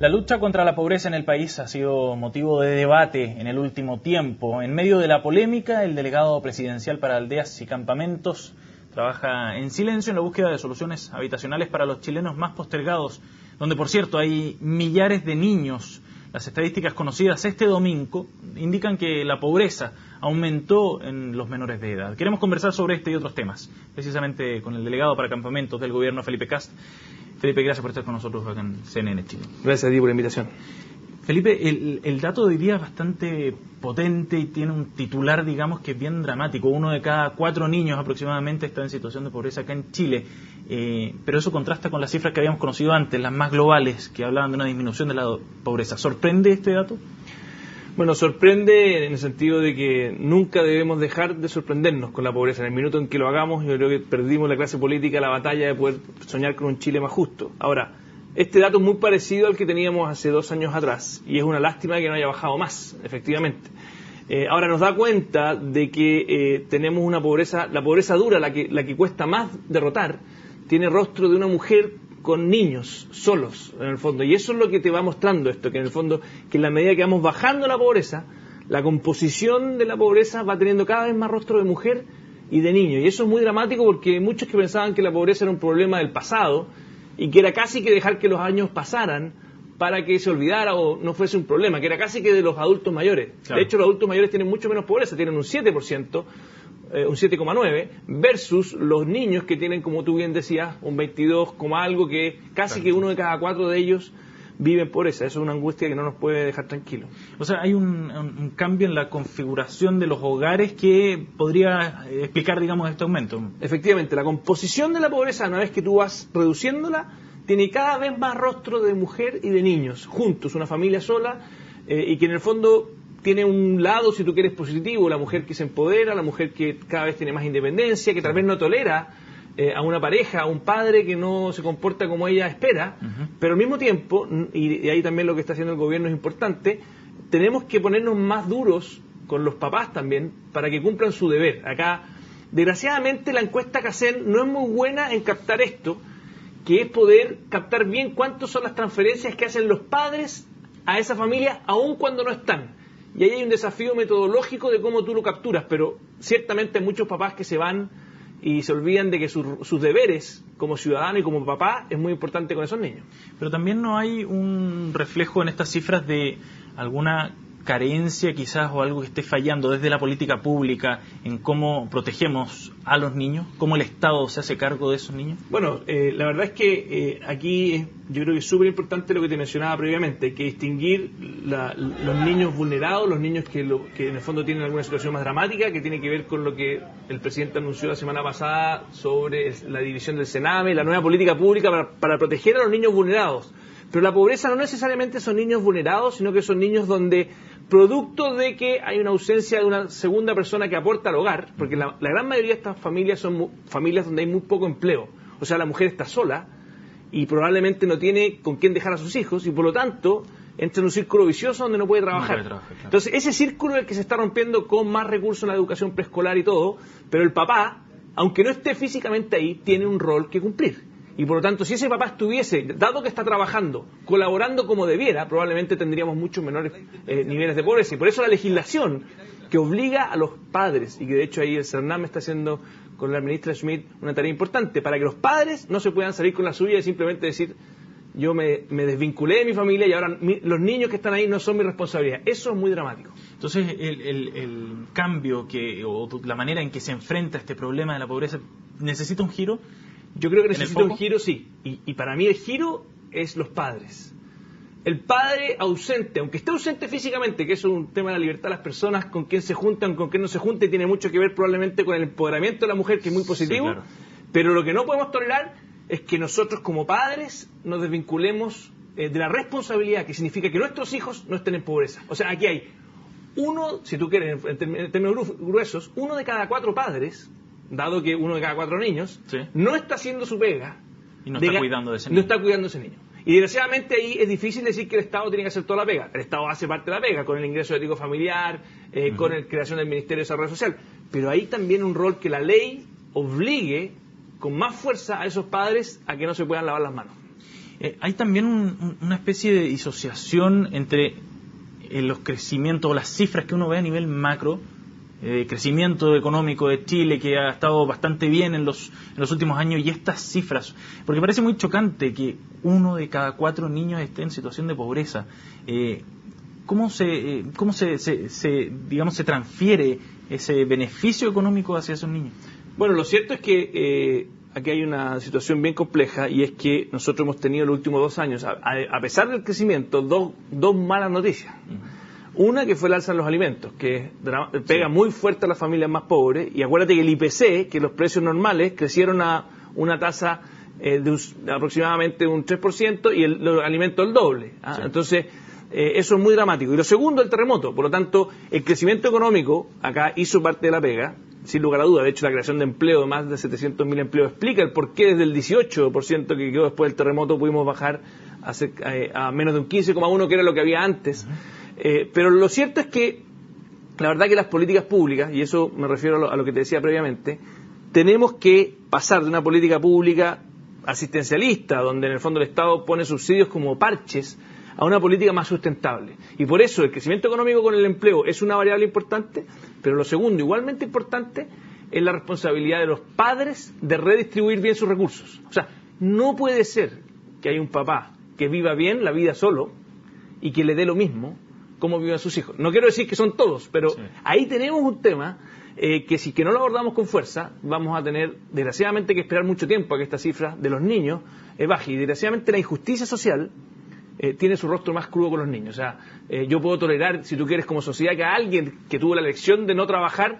La lucha contra la pobreza en el país ha sido motivo de debate en el último tiempo. En medio de la polémica, el delegado presidencial para aldeas y campamentos trabaja en silencio en la búsqueda de soluciones habitacionales para los chilenos más postergados, donde, por cierto, hay millares de niños. Las estadísticas conocidas este domingo indican que la pobreza aumentó en los menores de edad. Queremos conversar sobre este y otros temas, precisamente con el delegado para campamentos del gobierno, Felipe Kast. Felipe, gracias por estar con nosotros acá en CNN Chile. Gracias a ti por la invitación. Felipe, el dato de hoy día es bastante potente y tiene un titular, digamos, que es bien dramático. 1 de cada 4 niños aproximadamente está en situación de pobreza acá en Chile. Pero eso contrasta con las cifras que habíamos conocido antes, las más globales, que hablaban de una disminución de la pobreza. ¿Sorprende este dato? Bueno, sorprende en el sentido de que nunca debemos dejar de sorprendernos con la pobreza. En el minuto en que lo hagamos, yo creo que perdimos la clase política la batalla de poder soñar con un Chile más justo. Ahora, este dato es muy parecido al que teníamos hace 2 años atrás, y es una lástima que no haya bajado más, efectivamente. Ahora nos da cuenta de que tenemos una pobreza, la pobreza dura, la que cuesta más derrotar, tiene rostro de una mujer con niños solos, en el fondo, y eso es lo que te va mostrando esto, que en el fondo, que en la medida que vamos bajando la pobreza, la composición de la pobreza va teniendo cada vez más rostro de mujer y de niño, y eso es muy dramático porque muchos que pensaban que la pobreza era un problema del pasado, y que era casi que dejar que los años pasaran para que se olvidara o no fuese un problema, que era casi que de los adultos mayores. Claro. De hecho, los adultos mayores tienen mucho menos pobreza, tienen un 7%, un 7,9%, versus los niños que tienen, como tú bien decías, un 22, algo, que casi que 1 de cada 4 de ellos vive en pobreza. Eso es una angustia que no nos puede dejar tranquilos. O sea, hay un cambio en la configuración de los hogares que podría explicar, digamos, este aumento. Efectivamente, la composición de la pobreza, una vez que tú vas reduciéndola, tiene cada vez más rostro de mujer y de niños, juntos, una familia sola, y que en el fondo tiene un lado, si tú quieres, positivo, la mujer que se empodera, la mujer que cada vez tiene más independencia, que tal vez no tolera a una pareja, a un padre que no se comporta como ella espera, pero al mismo tiempo, y ahí también lo que está haciendo el gobierno es importante, tenemos que ponernos más duros con los papás también para que cumplan su deber. Acá, desgraciadamente, la encuesta CACEN no es muy buena en captar esto, que es poder captar bien cuántas son las transferencias que hacen los padres a esa familia, aun cuando no están. Y ahí hay un desafío metodológico de cómo tú lo capturas, pero ciertamente hay muchos papás que se van y se olvidan de que sus deberes como ciudadano y como papá es muy importante con esos niños. Pero también no hay un reflejo en estas cifras de alguna carencia quizás o algo que esté fallando desde la política pública en cómo protegemos a los niños, cómo el Estado se hace cargo de esos niños. Bueno, la verdad es que aquí yo creo que es súper importante lo que te mencionaba previamente, hay que distinguir los niños vulnerados, los niños que en el fondo tienen alguna situación más dramática, que tiene que ver con lo que el presidente anunció la semana pasada sobre la división del Sename, la nueva política pública para proteger a los niños vulnerados. Pero la pobreza no necesariamente son niños vulnerados, sino que son niños donde, producto de que hay una ausencia de una segunda persona que aporta al hogar, porque la gran mayoría de estas familias son familias donde hay muy poco empleo. O sea, la mujer está sola y probablemente no tiene con quién dejar a sus hijos y por lo tanto entra en un círculo vicioso donde no puede trabajar. Claro. Entonces, ese círculo es el que se está rompiendo con más recursos en la educación preescolar y todo, pero el papá, aunque no esté físicamente ahí, tiene un rol que cumplir. Y por lo tanto, si ese papá estuviese, dado que está trabajando, colaborando como debiera, probablemente tendríamos muchos menores niveles de pobreza. Y por eso la legislación que obliga a los padres, y que de hecho ahí el CERNAM está haciendo con la ministra Schmidt una tarea importante, para que los padres no se puedan salir con la suya y simplemente decir, yo me desvinculé de mi familia y ahora los niños que están ahí no son mi responsabilidad. Eso es muy dramático. Entonces, el cambio o la manera en que se enfrenta este problema de la pobreza necesita un giro. Yo creo que necesita un giro, sí. Y para mí el giro es los padres. El padre ausente, aunque esté ausente físicamente, que eso es un tema de la libertad de las personas, con quién se juntan, con quién no se juntan, y tiene mucho que ver probablemente con el empoderamiento de la mujer, que es muy positivo. Sí, claro. Pero lo que no podemos tolerar es que nosotros como padres nos desvinculemos de la responsabilidad, que significa que nuestros hijos no estén en pobreza. O sea, aquí hay si tú quieres, en términos gruesos, 1 de cada 4 padres, dado que 1 de cada 4 niños, sí, no está haciendo su pega. Y no está cuidando de ese niño. No está cuidando de ese niño. Y desgraciadamente ahí es difícil decir que el Estado tiene que hacer toda la pega. El Estado hace parte de la pega, con el ingreso ético familiar, con la creación del Ministerio de Desarrollo Social. Pero ahí también un rol que la ley obligue con más fuerza a esos padres a que no se puedan lavar las manos. Hay también una especie de disociación entre los crecimientos o las cifras que uno ve a nivel macro, crecimiento económico de Chile, que ha estado bastante bien en los últimos años, y estas cifras, porque parece muy chocante que 1 de cada 4 niños esté en situación de pobreza. ¿Cómo se transfiere ese beneficio económico hacia esos niños? Bueno, lo cierto es que aquí hay una situación bien compleja, y es que nosotros hemos tenido en los últimos 2 años, a pesar del crecimiento, dos malas noticias. Una, que fue el alza en los alimentos, que pega muy fuerte a las familias más pobres, y acuérdate que el IPC, que los precios normales crecieron a una tasa de aproximadamente un 3%, y los alimentos el doble. Sí. Entonces, eso es muy dramático. Y lo segundo, el terremoto. Por lo tanto, el crecimiento económico acá hizo parte de la pega, sin lugar a duda. De hecho, la creación de empleo de más de 700.000 empleos explica el porqué desde el 18% que quedó después del terremoto pudimos bajar a menos de un 15,1%, que era lo que había antes. Pero lo cierto es que la verdad que las políticas públicas, y eso me refiero a lo que te decía previamente, tenemos que pasar de una política pública asistencialista, donde en el fondo el Estado pone subsidios como parches, a una política más sustentable. Y por eso el crecimiento económico con el empleo es una variable importante, pero lo segundo, igualmente importante, es la responsabilidad de los padres de redistribuir bien sus recursos. O sea, no puede ser que haya un papá que viva bien la vida solo y que le dé lo mismo como viven sus hijos. No quiero decir que son todos, pero sí, ahí tenemos un tema que si que no lo abordamos con fuerza, vamos a tener, desgraciadamente, que esperar mucho tiempo a que esta cifra de los niños baje. Y desgraciadamente la injusticia social tiene su rostro más crudo con los niños. O sea, yo puedo tolerar, si tú quieres, como sociedad, que a alguien que tuvo la elección de no trabajar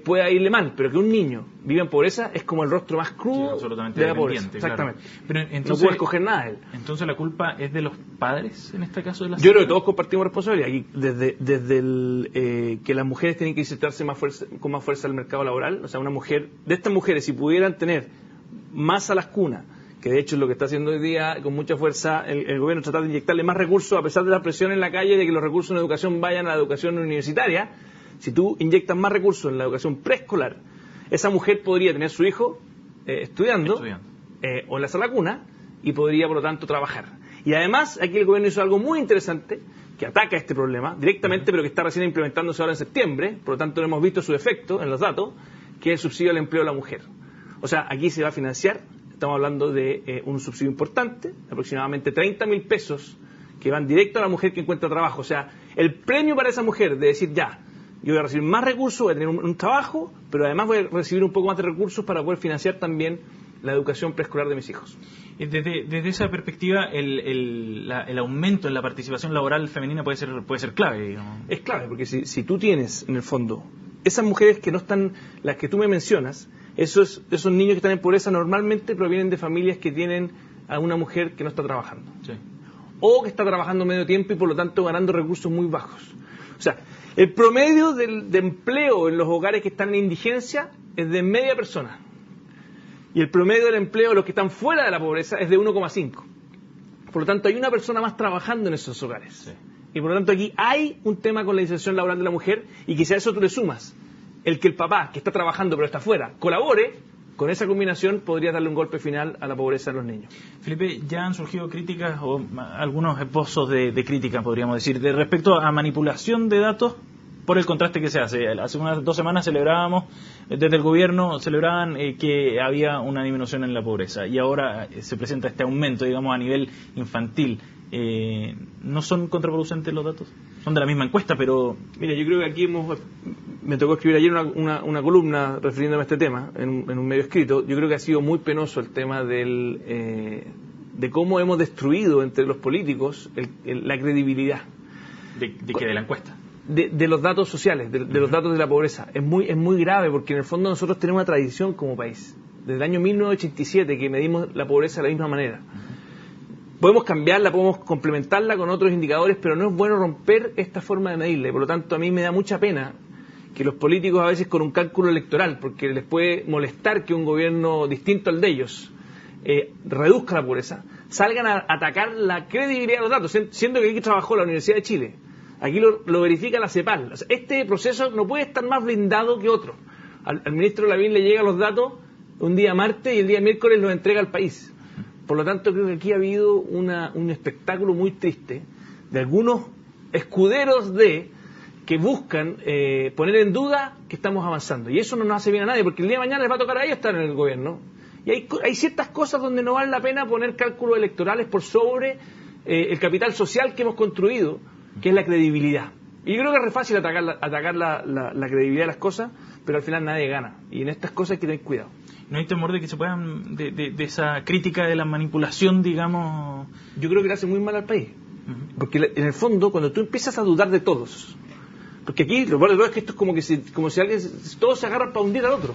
pueda irle mal, pero que un niño viva en pobreza es como el rostro más crudo de la pobreza. Exactamente. Claro. Pero entonces, no puede escoger nada de él. Entonces la culpa es de los padres en este caso de la Yo creo que todos compartimos responsabilidad. Y desde que las mujeres tienen que insertarse con más fuerza al mercado laboral. O sea, una mujer, de estas mujeres, si pudieran tener más a las cunas, que de hecho es lo que está haciendo hoy día con mucha fuerza el gobierno, tratar de inyectarle más recursos a pesar de la presión en la calle de que los recursos en educación vayan a la educación universitaria. Si tú inyectas más recursos en la educación preescolar, esa mujer podría tener su hijo estudiando. O en la sala cuna, y podría, por lo tanto, trabajar. Y además, aquí el gobierno hizo algo muy interesante, que ataca este problema directamente, pero que está recién implementándose ahora en septiembre, por lo tanto no hemos visto su efecto en los datos, que es el subsidio al empleo de la mujer. O sea, aquí se va a financiar, estamos hablando de un subsidio importante, aproximadamente 30.000 pesos, que van directo a la mujer que encuentra trabajo. O sea, el premio para esa mujer de decir, ya, yo voy a recibir más recursos, voy a tener un trabajo, pero además voy a recibir un poco más de recursos para poder financiar también la educación preescolar de mis hijos. Desde esa perspectiva, el aumento en la participación laboral femenina puede ser clave, digamos. Es clave, porque si tú tienes, en el fondo, esas mujeres que no están, las que tú me mencionas, esos niños que están en pobreza normalmente provienen de familias que tienen a una mujer que no está trabajando. Sí. O que está trabajando medio tiempo y por lo tanto ganando recursos muy bajos. O sea, el promedio de empleo en los hogares que están en indigencia es de media persona. Y el promedio del empleo de los que están fuera de la pobreza es de 1,5. Por lo tanto, hay una persona más trabajando en esos hogares. Sí. Y por lo tanto, aquí hay un tema con la inserción laboral de la mujer, y que si a eso tú le sumas el que el papá, que está trabajando pero está fuera, colabore, con esa combinación podría darle un golpe final a la pobreza de los niños. Felipe, ya han surgido críticas, o algunos esbozos de crítica, podríamos decir, de respecto a manipulación de datos por el contraste que se hace. Hace unas 2 semanas celebrábamos, desde el gobierno celebraban que había una disminución en la pobreza, y ahora se presenta este aumento, digamos, a nivel infantil. ¿No son contraproducentes los datos? Son de la misma encuesta, pero... Mira, yo creo que aquí me tocó escribir ayer una columna refiriéndome a este tema, en un medio escrito. Yo creo que ha sido muy penoso el tema de cómo hemos destruido entre los políticos la credibilidad. ¿De qué? ¿De la encuesta? De los datos sociales, de los datos de la pobreza. Es muy grave, porque en el fondo nosotros tenemos una tradición como país. Desde el año 1987 que medimos la pobreza de la misma manera. Podemos cambiarla, podemos complementarla con otros indicadores, pero no es bueno romper esta forma de medirla. Por lo tanto, a mí me da mucha pena que los políticos, a veces con un cálculo electoral, porque les puede molestar que un gobierno distinto al de ellos reduzca la pobreza, salgan a atacar la credibilidad de los datos, siendo que aquí trabajó la Universidad de Chile. Aquí lo verifica la CEPAL. O sea, este proceso no puede estar más blindado que otro. Al ministro Lavín le llegan los datos un día martes y el día miércoles los entrega al país. Por lo tanto, creo que aquí ha habido un espectáculo muy triste de algunos escuderos que buscan poner en duda que estamos avanzando. Y eso no nos hace bien a nadie, porque el día de mañana les va a tocar a ellos estar en el gobierno. Y hay ciertas cosas donde no vale la pena poner cálculos electorales por sobre el capital social que hemos construido, que es la credibilidad. Y yo creo que es re fácil atacar la credibilidad de las cosas, pero al final nadie gana. Y en estas cosas hay que tener cuidado. ¿No hay temor de que se puedan, de esa crítica de la manipulación, digamos? Yo creo que le hace muy mal al país. Porque en el fondo, cuando tú empiezas a dudar de todos, porque aquí lo bueno es que esto es como si alguien, todos se agarran para hundir al otro.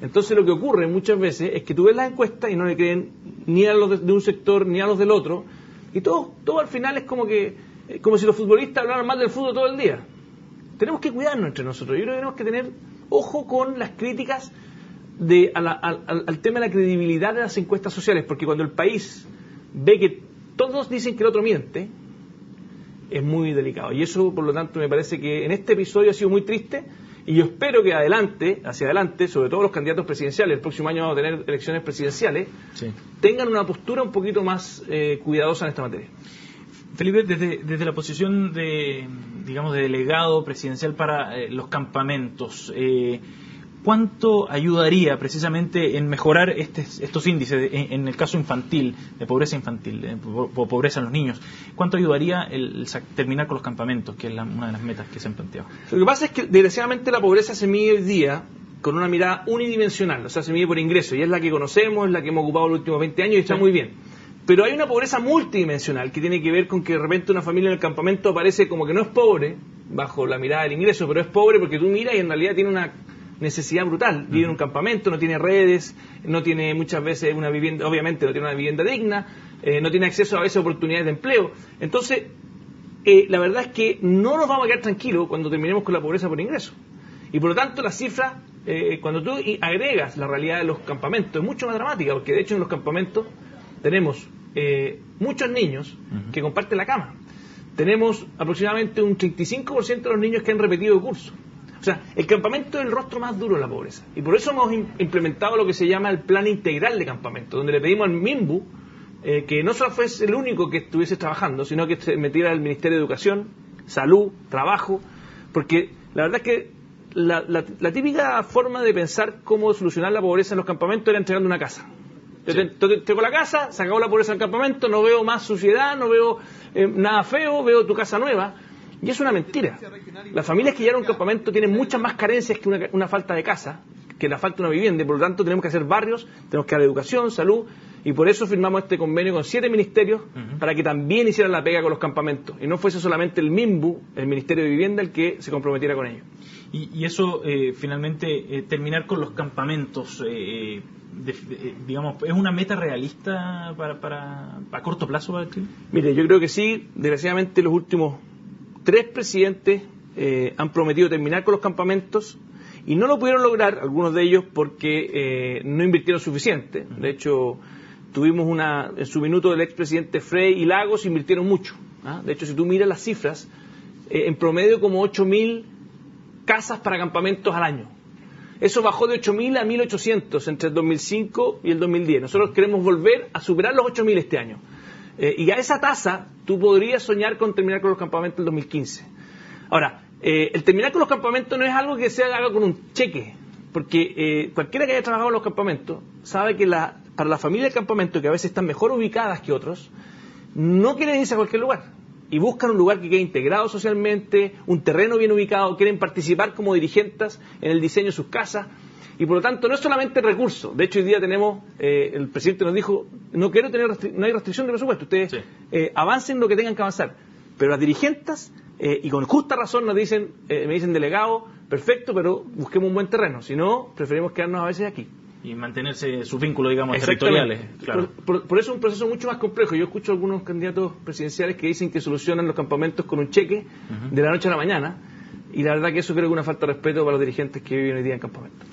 Entonces lo que ocurre muchas veces es que tú ves las encuestas y no le creen ni a los de un sector ni a los del otro, y todo al final es como si los futbolistas hablaran mal del fútbol todo el día. Tenemos que cuidarnos entre nosotros. Yo creo que tenemos que tener ojo con las críticas al tema de la credibilidad de las encuestas sociales, porque cuando el país ve que todos dicen que el otro miente, es muy delicado. Y eso, por lo tanto, me parece que en este episodio ha sido muy triste, y yo espero que hacia adelante, sobre todo los candidatos presidenciales, el próximo año vamos a tener elecciones presidenciales, sí, tengan una postura un poquito más cuidadosa en esta materia. Felipe, desde la posición de delegado presidencial para los campamentos, ¿cuánto ayudaría precisamente en mejorar estos índices en el caso infantil, de pobreza infantil, de pobreza en los niños? ¿Cuánto ayudaría el terminar con los campamentos, que es una de las metas que se han planteado? Lo que pasa es que, desgraciadamente, la pobreza se mide hoy día con una mirada unidimensional, o sea, se mide por ingreso, y es la que conocemos, es la que hemos ocupado los últimos 20 años, y está muy bien. Pero hay una pobreza multidimensional que tiene que ver con que de repente una familia en el campamento aparece como que no es pobre, bajo la mirada del ingreso, pero es pobre porque tú miras y en realidad tiene una necesidad brutal. Vive en un campamento, no tiene redes, no tiene muchas veces una vivienda, obviamente no tiene una vivienda digna, no tiene acceso a veces a oportunidades de empleo. Entonces, la verdad es que no nos vamos a quedar tranquilos cuando terminemos con la pobreza por ingreso. Y por lo tanto, la cifra, cuando tú agregas la realidad de los campamentos, es mucho más dramática, porque de hecho en los campamentos tenemos muchos niños que comparten la cama. Tenemos aproximadamente un 35% de los niños que han repetido de curso. O sea, el campamento es el rostro más duro de la pobreza. Y por eso hemos implementado lo que se llama el plan integral de campamento, donde le pedimos al MIMBU que no solo fuese el único que estuviese trabajando, sino que se metiera el Ministerio de Educación, Salud, Trabajo, porque la verdad es que la típica forma de pensar cómo solucionar la pobreza en los campamentos era entregando una casa. Sí. Tengo la casa, se acabó la pobreza en el campamento, no veo más suciedad, no veo nada feo, veo tu casa nueva. Y es una mentira. Las familias que llegan a un campamento tienen muchas más carencias que una falta de casa, que la falta de una vivienda. Por lo tanto, tenemos que hacer barrios, tenemos que dar educación, salud, y por eso firmamos este convenio con 7 ministerios para que también hicieran la pega con los campamentos. Y no fuese solamente el MIMBU, el Ministerio de Vivienda, el que se comprometiera con ello. Y eso, finalmente, terminar con los campamentos, digamos, ¿es una meta realista a corto plazo para el Chile? Mire, yo creo que sí. Desgraciadamente, los últimos 3 presidentes han prometido terminar con los campamentos y no lo pudieron lograr, algunos de ellos porque no invirtieron suficiente. De hecho, tuvimos en su minuto el expresidente Frey y Lagos invirtieron mucho. De hecho, si tú miras las cifras, en promedio como 8.000 casas para campamentos al año. Eso bajó de 8.000 a 1.800 entre el 2005 y el 2010. Nosotros queremos volver a superar los 8.000 este año. Y a esa tasa tú podrías soñar con terminar con los campamentos en 2015. Ahora, el terminar con los campamentos no es algo que se haga con un cheque, porque cualquiera que haya trabajado en los campamentos sabe que para la familia del campamento, que a veces están mejor ubicadas que otros, no quieren irse a cualquier lugar. Y buscan un lugar que quede integrado socialmente, un terreno bien ubicado, quieren participar como dirigentes en el diseño de sus casas. Y por lo tanto, no es solamente recursos. De hecho, hoy día tenemos, el presidente nos dijo, no hay restricción de presupuesto. Ustedes avancen lo que tengan que avanzar. Pero las dirigentes, y con justa razón, me dicen delegado, perfecto, pero busquemos un buen terreno. Si no, preferimos quedarnos a veces aquí. Y mantenerse sus vínculos, digamos, territoriales. Claro. Por eso es un proceso mucho más complejo. Yo escucho a algunos candidatos presidenciales que dicen que solucionan los campamentos con un cheque de la noche a la mañana. Y la verdad que eso creo que es una falta de respeto para los dirigentes que viven hoy día en campamentos.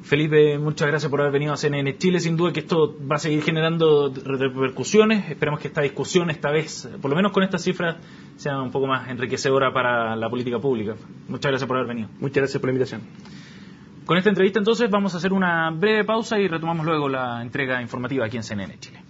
Felipe, muchas gracias por haber venido a CNN Chile. Sin duda que esto va a seguir generando repercusiones. Esperemos que esta discusión, esta vez, por lo menos con estas cifras, sea un poco más enriquecedora para la política pública. Muchas gracias por haber venido. Muchas gracias por la invitación. Con esta entrevista, entonces, vamos a hacer una breve pausa y retomamos luego la entrega informativa aquí en CNN Chile.